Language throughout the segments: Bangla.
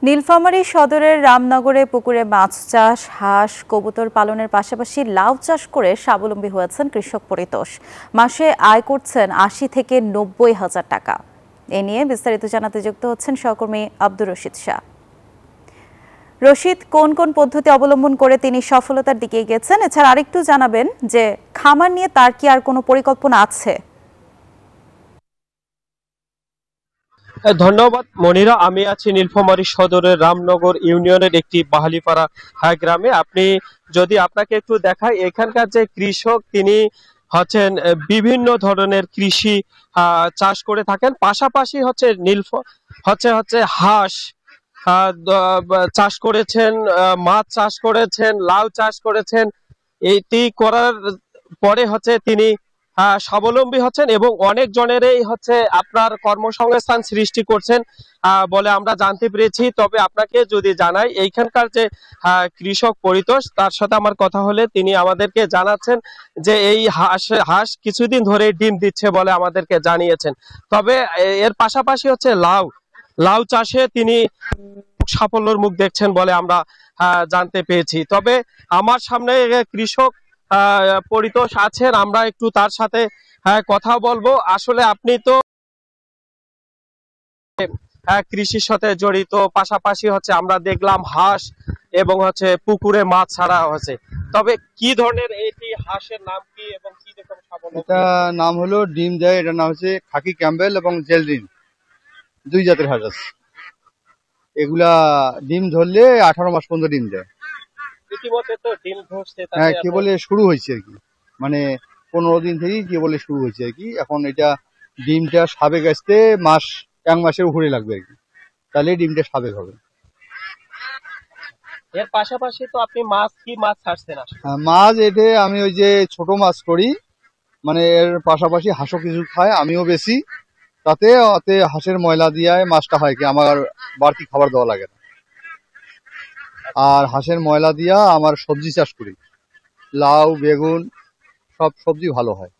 নীলফামারী সদরের রামনগরে পুকুরে মাছ চাষ, হাঁস, কবুতর পালনের পাশাপাশি লাউ চাষ করে স্বাবলম্বী হয়েছেন কৃষক পরিতোষ। মাসে আয় করছেন ৮০ থেকে ৯০ হাজার টাকা। এ নিয়ে বিস্তারিত জানাতে যুক্ত হচ্ছেন সহকর্মী আব্দুর রশিদ শাহ। রশিদ, কোন কোন পদ্ধতি অবলম্বন করে তিনি সফলতার দিকে এগিয়েছেন, এছাড়া আরেকটু জানাবেন যে খামার নিয়ে তার কি আর কোনো পরিকল্পনা আছে? ধন্যবাদ মনিরা। আমি আছি নীলফামারী সদরের রামনগর ইউনিয়নের একটি বাহালিপাড়া গ্রামে। আপনাকে একটু দেখাই, এখানকার যে কৃষক তিনি হচ্ছেন বিভিন্ন ধরনের কৃষি চাষ করে থাকেন। পাশাপাশি হচ্ছে হাঁস চাষ করেছেন, মাছ চাষ করেছেন, লাউ চাষ করেছেন। এইটি করার পরে তিনি স্বাবলম্বী হচ্ছেন এবং অনেক জনেরই আপনার কর্মসংস্থান সৃষ্টি করছেন বলে আমরা জানতে পেরেছি। তবে আপনাকে যদি জানাই, এইখানকার যে কৃষক পরিতোষ, তার সাথে আমার কথা হলে তিনি আমাদেরকে জানাচ্ছেন যে এই হাঁস কিছুদিন ধরে ডিম দিচ্ছে বলে আমাদেরকে জানিয়েছেন। তবে এর পাশাপাশি লাউ চাষে তিনি সাফল্যের মুখ দেখছেন বলে আমরা জানতে পেরেছি। তবে আমার সামনে কৃষক পরিতোষ আছেন, আমরা একটু তার সাথে কথা বলবো। আসলে আপনি তো কৃষির সাথে জড়িত, পাশাপাশি আমরা দেখলাম হাঁস এবং পুকুরে মাছ ছাড়া হয়েছে। তবে কি ধরনের এটি হাঁসের নাম কি এবং কি রকম সাফল্য? এটা নাম হলো ডিম দেয়, এটার নাম হচ্ছে খাকি ক্যাম্বেল এবং জেলরিন, দুই জাতের হাঁস আছে। এগুলা ডিম ধরলে 18 মাস পর্যন্ত ডিম দেয়। ইতিমধ্যে তো ডিম ধরছে, হ্যাঁ, কেবলে শুরু হয়েছে আর কি, মানে 15 দিন থেকেই কেবলে শুরু হয়েছে আর কি। এখন এটা ডিমটা সাবেক আসতে এক মাসের উপরে লাগবে আর কি, তাহলে ডিমটা সাবেক হবে। এর পাশাপাশি তো আপনি কি মাছ ছাড়ছেন? মাছ এতে আমি ওই যে ছোট মাছ করি, মানে এর পাশাপাশি হাঁসও কিছু খায়, আমিও বেশি। তাতে হাঁসের ময়লা দিয়ে মাছটা হয় কি, আমার বাড়তি খাবার দেওয়া লাগে না। আর হাঁসের ময়লা দিয়া আমার সবজি চাষ করি, লাউ, বেগুন, সব সবজি ভালো হয়।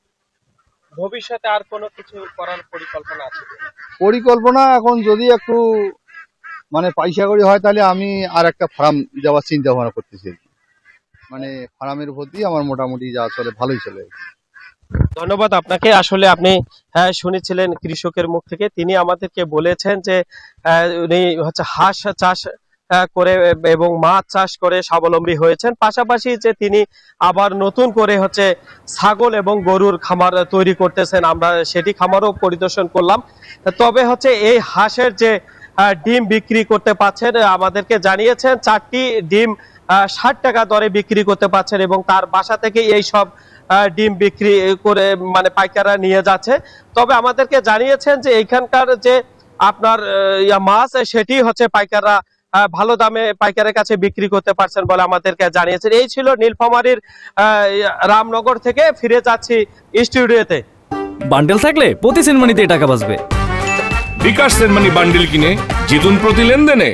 ভবিষ্যতে আর কোনো কিছু করার পরিকল্পনা আছে? পরিকল্পনা এখন যদি একটু মানে পয়সা করি হয়, তাহলে আমি আর একটা ফার্ম যাওয়ার চিন্তা ভাবনা করতেছি। মানে ফার্মের উপর দিয়ে আমার মোটামুটি যা চলে, ভালোই চলে। ধন্যবাদ আপনাকে। আসলে আপনি শুনেছিলেন কৃষকের মুখ থেকে, তিনি আমাদেরকে বলেছেন যে উনি হাঁস চাষ করে এবং মাছ চাষ করে স্বাবলম্বী হয়েছেন। পাশাপাশি যে তিনি আবার নতুন করে ছাগল এবং গরুর খামার তৈরি করতেছেন, আমরা সেটি খামারও পরিদর্শন করলাম। তবে এই হাঁসের যে ডিম বিক্রি করতে পারছেন, আমাদেরকে জানিয়েছেন 4টি ডিম 60 টাকা দরে বিক্রি করতে পারছেন এবং তার বাসা থেকে এই সব ডিম বিক্রি করে মানে পাইকাররা নিয়ে যাচ্ছে। তবে আমাদেরকে জানিয়েছেন যে এইখানকার যে আপনার মাছ, সেটি পাইকাররা ভালো দামে পাইকারের কাছে বিক্রি করতে পারছেন বলে আমাদেরকে জানিয়েছেন। এই ছিল নীলফামারীর রামনগর থেকে। ফিরে যাচ্ছি স্টুডিওতে। বান্ডেল থাকলে প্রতি সেনমানিতে টাকা বাঁচবে। বিকাশ সেনমানি বান্ডেল কিনে জিতুন প্রতি লেনদেনে।